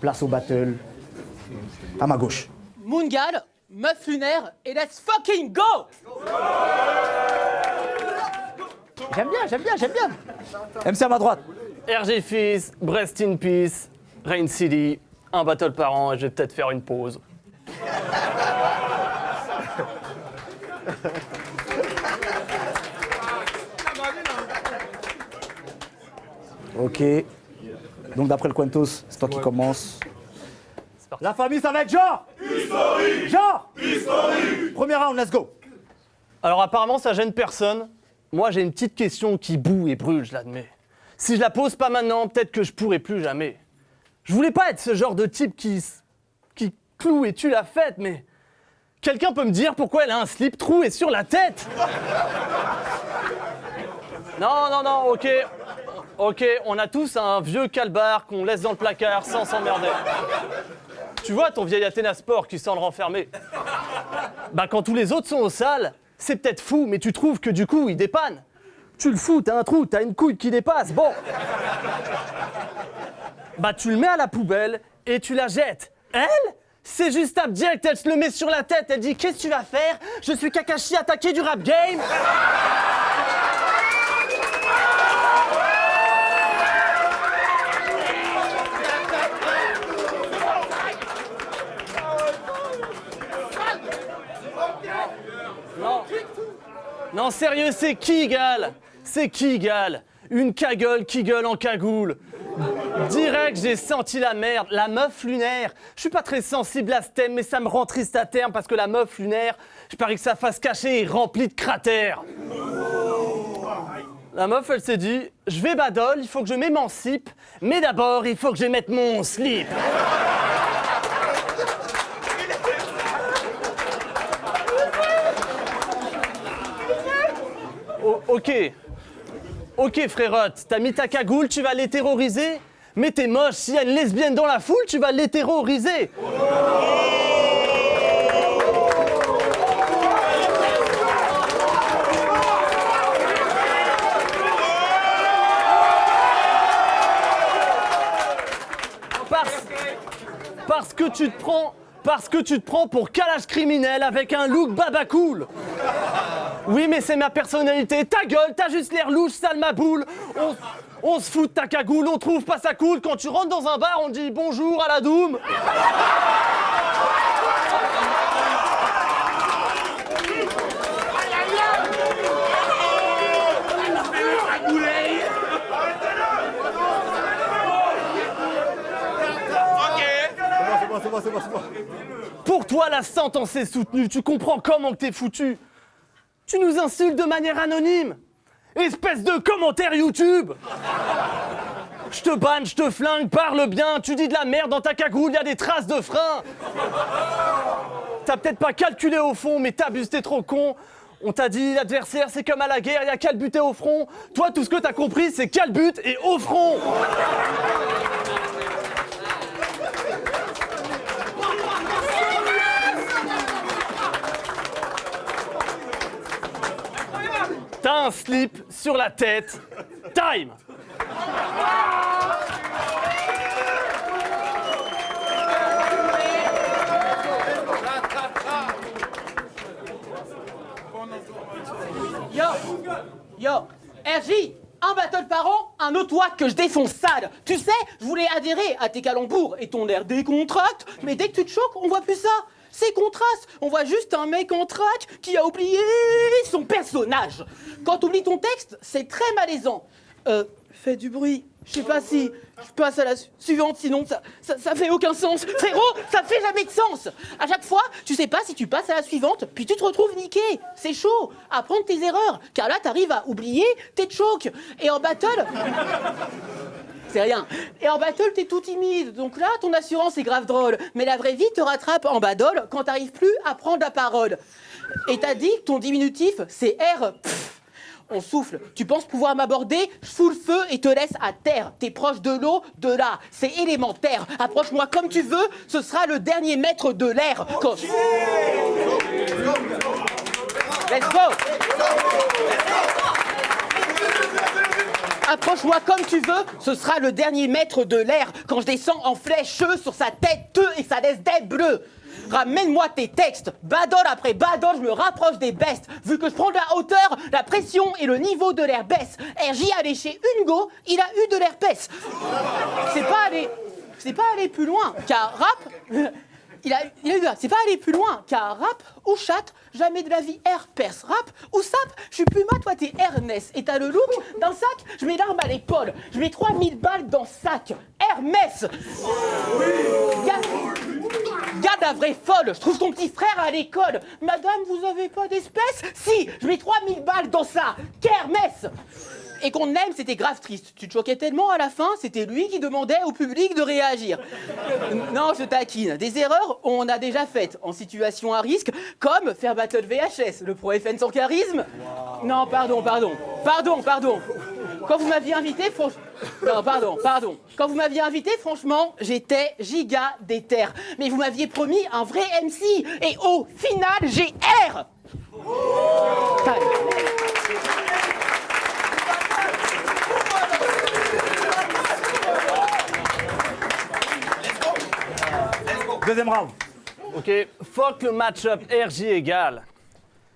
Place au battle. À ma gauche. Moongal, meuf lunaire et let's fucking go! J'aime bien. MC à ma droite. RG Fils, Brest in Peace, Rain City, un battle par an et je vais peut-être faire une pause. Ok. Donc d'après le Quantos, c'est toi qui commence. C'est parti. La famille, ça va être Jean. Historique. Premier round, let's go. Alors apparemment ça gêne personne. Moi j'ai une petite question qui boue et brûle, je l'admets. Si je la pose pas maintenant, peut-être que je pourrai plus jamais. Je voulais pas être ce genre de type qui cloue et tue la fête, mais... Quelqu'un peut me dire pourquoi elle a un slip troué sur la tête? Non, ok, on a tous un vieux calbar qu'on laisse dans le placard sans s'emmerder. Tu vois ton vieil Athéna Sport qui sent le renfermer. Bah quand tous les autres sont au sale, c'est peut-être fou, mais tu trouves que du coup il dépanne. Tu le fous, t'as un trou, t'as une couille qui dépasse, bon. Bah tu le mets à la poubelle et tu la jettes. Elle? C'est juste abject, elle se le met sur la tête, elle dit « Qu'est-ce que tu vas faire? Je suis Kakashi attaqué du rap game !» Non, sérieux, c'est qui, Gal? C'est qui, Gal? Une cagueule qui gueule en cagoule. Direct, j'ai senti la merde, la meuf lunaire. Je suis pas très sensible à ce thème, mais ça me rend triste à terme parce que la meuf lunaire, je parie que sa face cachée est remplie de cratères. La meuf, elle s'est dit, je vais badole, il faut que je m'émancipe, mais d'abord, il faut que je mette mon slip. Ok, frérotte, t'as mis ta cagoule, tu vas les terroriser? Mais t'es moche, s'il y a une lesbienne dans la foule, tu vas les terroriser. Parce que tu te prends pour calage criminel avec un look baba cool. Oui, mais c'est ma personnalité. Ta gueule, t'as juste l'air louche, sale ma boule. On se fout de ta cagoule, on trouve pas ça cool. Quand tu rentres dans un bar, on dit bonjour à la Doom. C'est bon. Pour toi, la sentence est soutenue. Tu comprends comment que t'es foutu. Tu nous insultes de manière anonyme. Espèce de commentaire YouTube. Je te banne, je te flingue, parle bien. Tu dis de la merde dans ta cagoule, y a des traces de frein. T'as peut-être pas calculé au fond, mais t'abuses, t'es trop con. On t'a dit, l'adversaire, c'est comme à la guerre, y a qu'à le buter au front. Toi, tout ce que t'as compris, c'est qu'à le but et au front. T'as un slip sur la tête. Time! Yo, RJ, un battle par an, un autre wack que je défonce sale. Tu sais, je voulais adhérer à tes calembours et ton air décontracte, mais dès que tu te choques, on voit plus ça. C'est contraste, on voit juste un mec en trac qui a oublié son personnage. Quand t'oublies ton texte, c'est très malaisant. Fais du bruit, je sais pas si je passe à la suivante, sinon ça fait aucun sens. Frérot, ça fait jamais de sens. À chaque fois, tu sais pas si tu passes à la suivante, puis tu te retrouves niqué. C'est chaud, apprendre tes erreurs, car là t'arrives à oublier tes chocs. Et en battle... C'est rien. Et en battle, t'es tout timide. Donc là, ton assurance est grave drôle. Mais la vraie vie te rattrape en battle quand t'arrives plus à prendre la parole. Et t'as dit que ton diminutif, c'est R. Pff. On souffle. Tu penses pouvoir m'aborder? Je fous le feu et te laisse à terre. T'es proche de l'eau, de là. C'est élémentaire. Approche-moi comme tu veux. Ce sera le dernier mètre de l'air. Let's go. Approche-moi comme tu veux, ce sera le dernier mètre de l'air quand je descends en flèche sur sa tête et ça laisse des bleus. Ramène-moi tes textes, badole après badole, je me rapproche des bestes. Vu que je prends de la hauteur, la pression et le niveau de l'air baisse. RJ allé chez Ungo, il a eu de l'herpès. C'est pas allé plus loin, car rap... C'est pas aller plus loin, car rap ou chatte, jamais de la vie herpès. Rap ou sap, je suis Puma, toi t'es Ernest. Et t'as le look d'un sac, je mets l'arme à l'épaule. Je mets 3000 balles dans sac. Hermès. Garde la vraie folle, je trouve ton petit frère à l'école. Madame, vous avez pas d'espèce? Si, je mets 3000 balles dans ça. Kermesse. Et qu'on aime, c'était grave triste. Tu te choquais tellement à la fin, c'était lui qui demandait au public de réagir. Non, je taquine. Des erreurs, on en a déjà faites, en situation à risque, comme faire battle VHS, le pro FN sans charisme. Wow. Non, pardon. Quand vous m'aviez invité, Quand vous m'aviez invité, franchement, j'étais giga déter. Mais vous m'aviez promis un vrai MC. Et au final, j'ai R. Deuxième round. Ok, fuck le match-up RJ égal.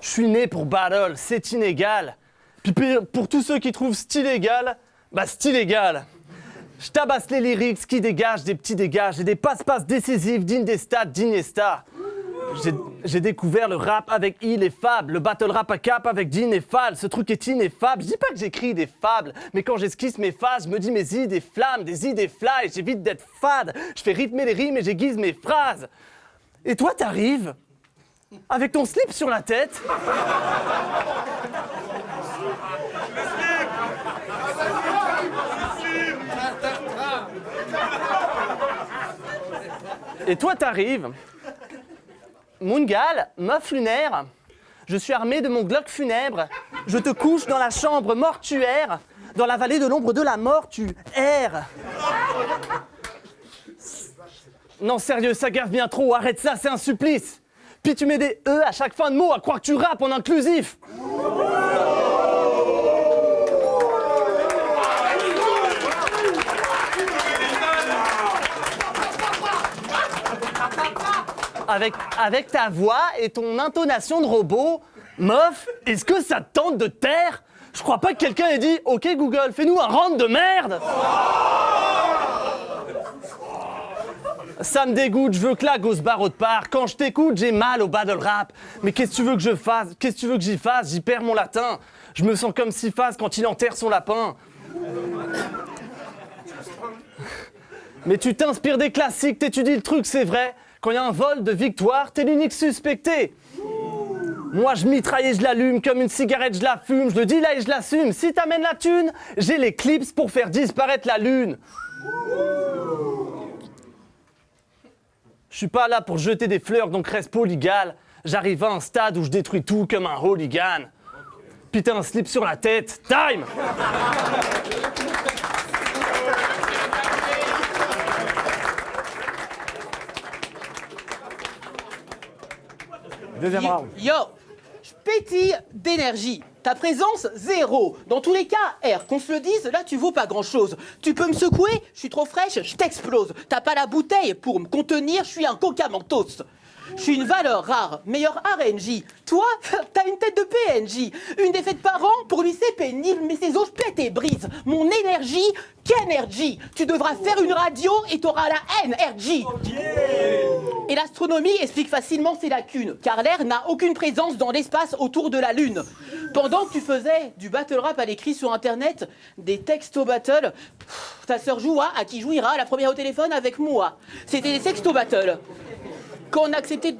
Je suis né pour battle, c'est inégal. Puis pour tous ceux qui trouvent style égal, bah style égal. Je tabasse les lyrics qui dégagent des petits dégages et des passe-passe décisifs dignes des stades d'Iniesta. J'ai découvert le rap avec Il et Fab, le battle rap à cap avec Dean et Fall. Ce truc est ineffable. Je dis pas que j'écris des fables, mais quand j'esquisse mes phases, je me dis mes idées flammes, des idées fly. J'évite d'être fade. Je fais rythmer les rimes et j'aiguise mes phrases. Et toi, t'arrives avec ton slip sur la tête. Et toi, t'arrives. Mungal, meuf lunaire, je suis armé de mon Glock funèbre. Je te couche dans la chambre mortuaire. Dans la vallée de l'ombre de la mort, tu erres. Non, sérieux, ça gaffe bien trop. Arrête ça, c'est un supplice. Puis tu mets des E à chaque fin de mot à croire que tu rappes en inclusif. Avec ta voix et ton intonation de robot, meuf, est-ce que ça te tente de te taire? Je crois pas que quelqu'un ait dit « Ok Google, fais-nous un round de merde !» Ça me dégoûte, je veux que la gosse barre autre part. Quand je t'écoute, j'ai mal au battle rap. Mais qu'est-ce que tu veux que je fasse? Qu'est-ce que tu veux que j'y fasse? J'y perds mon latin. Je me sens comme Siphas quand il enterre son lapin. Mais tu t'inspires des classiques, t'étudies le truc, c'est vrai. Quand il y a un vol de victoire, t'es l'unique suspecté. Moi, je mitraille et je l'allume, comme une cigarette, je la fume. Je le dis là et je l'assume. Si t'amènes la thune, j'ai les clips pour faire disparaître la lune. Je suis pas là pour jeter des fleurs, donc reste polygale. J'arrive à un stade où je détruis tout comme un hooligan. Putain, un slip sur la tête. Time! Deuxième round. Yo, je pétille d'énergie. Ta présence, zéro. Dans tous les cas, R, qu'on se le dise, là tu vaux pas grand-chose. Tu peux me secouer, je suis trop fraîche, je t'explose. T'as pas la bouteille pour me contenir, je suis un coca mentos. Je suis une valeur rare, meilleur RNJ. Toi, t'as une tête de PNJ. Une défaite par an, pour lui c'est pénible, mais ses os je pète et brise. Mon énergie, qu'énergie. Tu devras faire une radio et t'auras la haine, RJ. Et l'astronomie explique facilement ses lacunes, car l'air n'a aucune présence dans l'espace autour de la Lune. Pendant que tu faisais du battle rap à l'écrit sur Internet, des textos battle, ta sœur Joua, à qui jouira la première au téléphone avec moi. C'était des sexto battle. Quand on a accepté...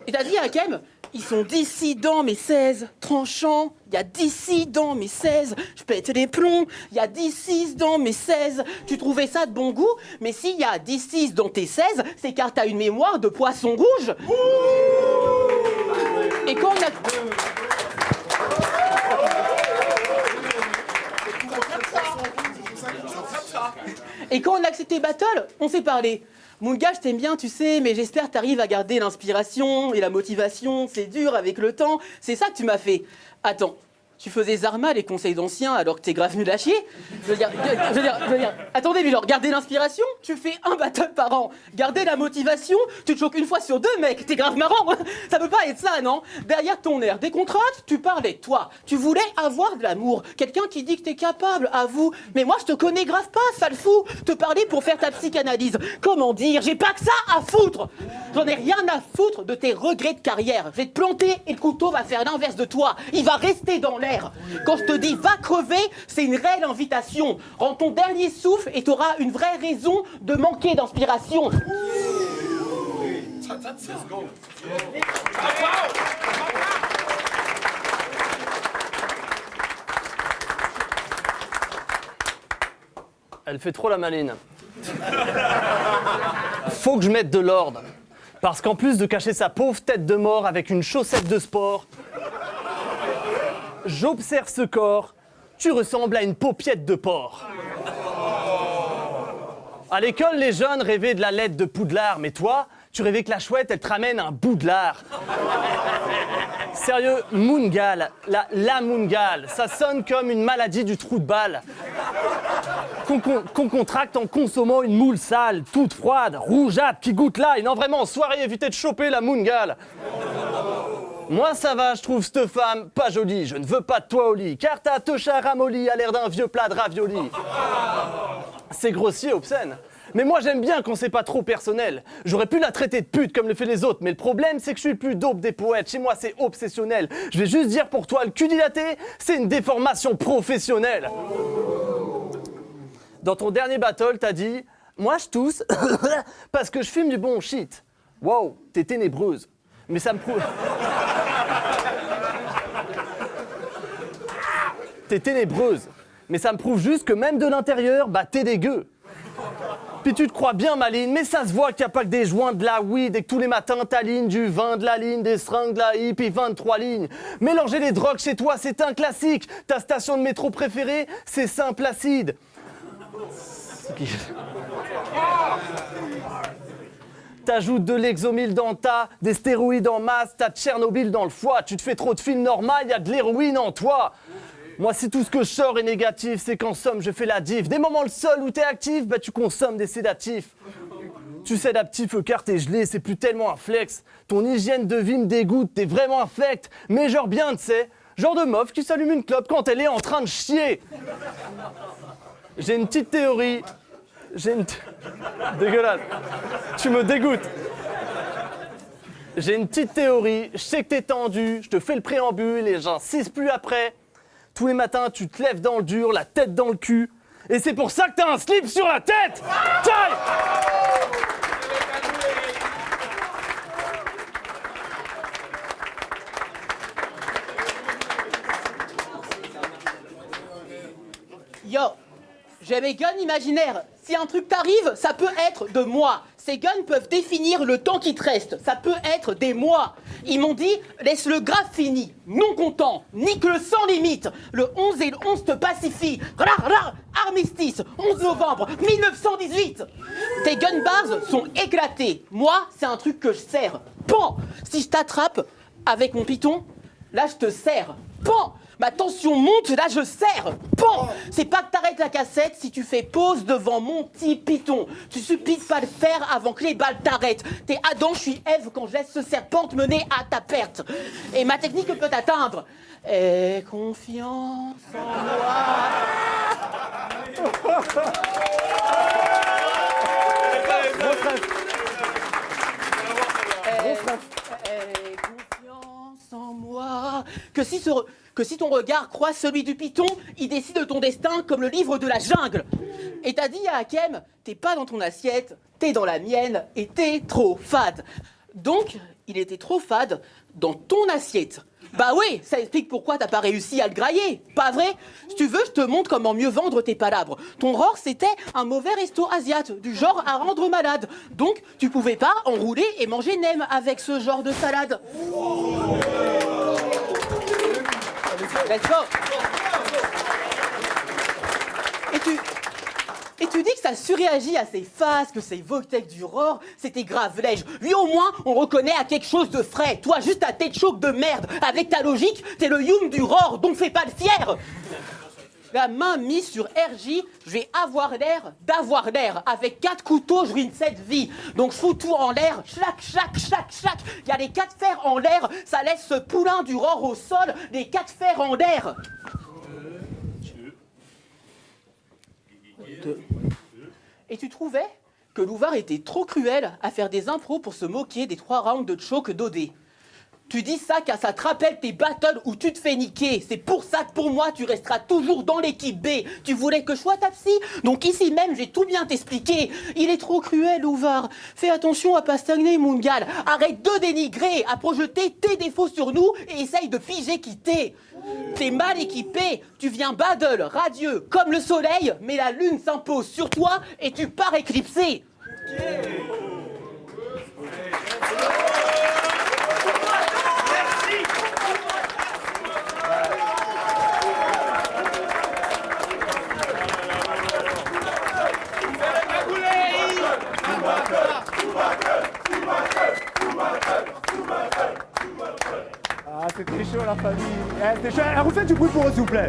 Et t'as dit à Kem, ils sont dissidents mes 16, tranchants. Il y a d'ici dans mes 16, je pète les plombs. Il y a d'ici dans mes 16. Tu trouvais ça de bon goût, mais s'il y a d'ici dans tes 16, c'est car t'as une mémoire de poisson rouge. Et quand on a... Et quand on a accepté Battle, on s'est parlé. Mon gars, je t'aime bien, tu sais, mais j'espère que t'arrives à garder l'inspiration et la motivation. C'est dur avec le temps. C'est ça que tu m'as fait. Attends, tu faisais Zarma, les conseils d'anciens, alors que t'es grave nul à chier. Je veux dire, attendez, mais genre, garder l'inspiration, tu fais un battle par an. Garder la motivation, tu te choques une fois sur deux, mec, t'es grave marrant. Ça peut pas être ça, non? Derrière ton air décontracté, tu parlais de toi. Tu voulais avoir de l'amour. Quelqu'un qui dit que t'es capable, avoue. Mais moi, je te connais grave pas, sale fou. Te parler pour faire ta psychanalyse. Comment dire? J'ai pas que ça à foutre. J'en ai rien à foutre de tes regrets de carrière. Je vais te planter et le couteau va faire l'inverse de toi. Il va rester dans l'air. Quand je te dis va crever, c'est une réelle invitation. Rends ton dernier souffle et t'auras une vraie raison de manquer d'inspiration. Elle fait trop la maline. Faut que je mette de l'ordre. Parce qu'en plus de cacher sa pauvre tête de mort avec une chaussette de sport, j'observe ce corps, tu ressembles à une paupiette de porc. À l'école, les jeunes rêvaient de la lettre de Poudlard, mais toi, tu rêvais que la chouette, elle te ramène un bout de lard. Sérieux, Moongal, la Moongal, ça sonne comme une maladie du trou de balle. Qu'on contracte en consommant une moule sale, toute froide, rougeâtre, qui goûte l'ail. Non vraiment, en soirée, évitez de choper la Moongal. Moi ça va, je trouve cette femme pas jolie. Je ne veux pas de toi au lit, car ta techa ramollie a l'air d'un vieux plat de ravioli. C'est grossier, obscène. Mais moi j'aime bien quand c'est pas trop personnel. J'aurais pu la traiter de pute comme le fait les autres, mais le problème c'est que je suis le plus dope des poètes. Chez moi c'est obsessionnel. Je vais juste dire pour toi, le cul dilaté, c'est une déformation professionnelle. Dans ton dernier battle, t'as dit « Moi je tousse parce que je fume du bon shit. » Wow, t'es ténébreuse. Mais ça me prouve... T'es ténébreuse. Mais ça me prouve juste que même de l'intérieur, bah t'es dégueu. Puis tu te crois bien maline, mais ça se voit qu'il n'y a pas que des joints, de la weed et que tous les matins t'alignes du vin, de la ligne, des seringues, de la hippie, 23 lignes. Mélanger les drogues chez toi, c'est un classique. Ta station de métro préférée, c'est Saint-Placide. T'ajoutes de l'exomile dans ta, des stéroïdes en masse, t'as Tchernobyl dans le foie. Tu te fais trop de films normal, y a de l'héroïne en toi. Moi, si tout ce que je sors est négatif, c'est qu'en somme, je fais la diff. Des moments le seul où t'es actif, bah tu consommes des sédatifs. Tu sédatif car t'es gelé, c'est plus tellement un flex. Ton hygiène de vie me dégoûte, t'es vraiment infect. Mais genre bien, tu sais, genre de meuf qui s'allume une clope quand elle est en train de chier. J'ai une petite théorie. Dégueulasse. Tu me dégoûtes. J'ai une petite théorie. Je sais que t'es tendu, je te fais le préambule et j'insiste plus après. Tous les matins, tu te lèves dans le dur, la tête dans le cul. Et c'est pour ça que t'as un slip sur la tête. Taille. Yo, j'ai mes guns imaginaires. Si un truc t'arrive, ça peut être de moi. Ces guns peuvent définir le temps qui te reste. Ça peut être des mois. Ils m'ont dit, laisse le grave fini, non content, nique-le sans limite. Le 11 et le 11 te pacifient. Armistice, 11 novembre 1918. Tes gun bars sont éclatés. Moi, c'est un truc que je serre. Pan. Si je t'attrape avec mon python, là, je te serre. Pan. Ma tension monte, là je serre. Pan. C'est pas que t'arrêtes la cassette si tu fais pause devant mon petit python. Tu supplies de pas le faire avant que les balles t'arrêtent. T'es Adam, je suis Ève quand je laisse ce serpent te mener à ta perte. Et ma technique peut t'atteindre. Aie confiance en moi. Aie confiance en moi. Que si ton regard croise celui du python, il décide de ton destin comme le livre de la jungle. Et t'as dit à Hakem, t'es pas dans ton assiette, t'es dans la mienne et t'es trop fade. Donc, il était trop fade dans ton assiette. Bah oui, ça explique pourquoi t'as pas réussi à le grailler, pas vrai? Si tu veux, je te montre comment mieux vendre tes palabres. Ton rore, c'était un mauvais resto asiate, du genre à rendre malade. Donc, tu pouvais pas enrouler et manger nem avec ce genre de salade. Let's go. Et tu dis que ça surréagit à ses faces, que c'est Wojtek du Rohr, c'était grave lège. Lui au moins, on reconnaît à quelque chose de frais. Toi, juste ta tête choc de merde. Avec ta logique, t'es le Youm du Rohr, donc fais pas le fier. La main mise sur RJ, je vais avoir l'air d'avoir l'air. Avec 4 couteaux, je ruine cette vie. Donc fous tout en l'air, chlac, chlac, chlac, chlac. Il y a les 4 fers en l'air, ça laisse ce poulain du Rohr au sol, les 4 fers en l'air. Et tu trouvais que Louvard était trop cruel à faire des impros pour se moquer des 3 rounds de choc d'OD. Tu dis ça car ça te rappelle tes battles où tu te fais niquer. C'est pour ça que pour moi tu resteras toujours dans l'équipe B. Tu voulais que je sois ta psy, donc ici même j'ai tout bien t'expliqué. Il est trop cruel, Louvard. Fais attention à pas stagner, mon gars. Arrête de dénigrer, à projeter tes défauts sur nous et essaye de piger qui t'es. T'es mal équipé, tu viens battle, radieux, comme le soleil, mais la lune s'impose sur toi et tu pars éclipsé. Ah, c'était chaud la famille. C'était chaud. Refaites du bruit pour eux, s'il vous plaît.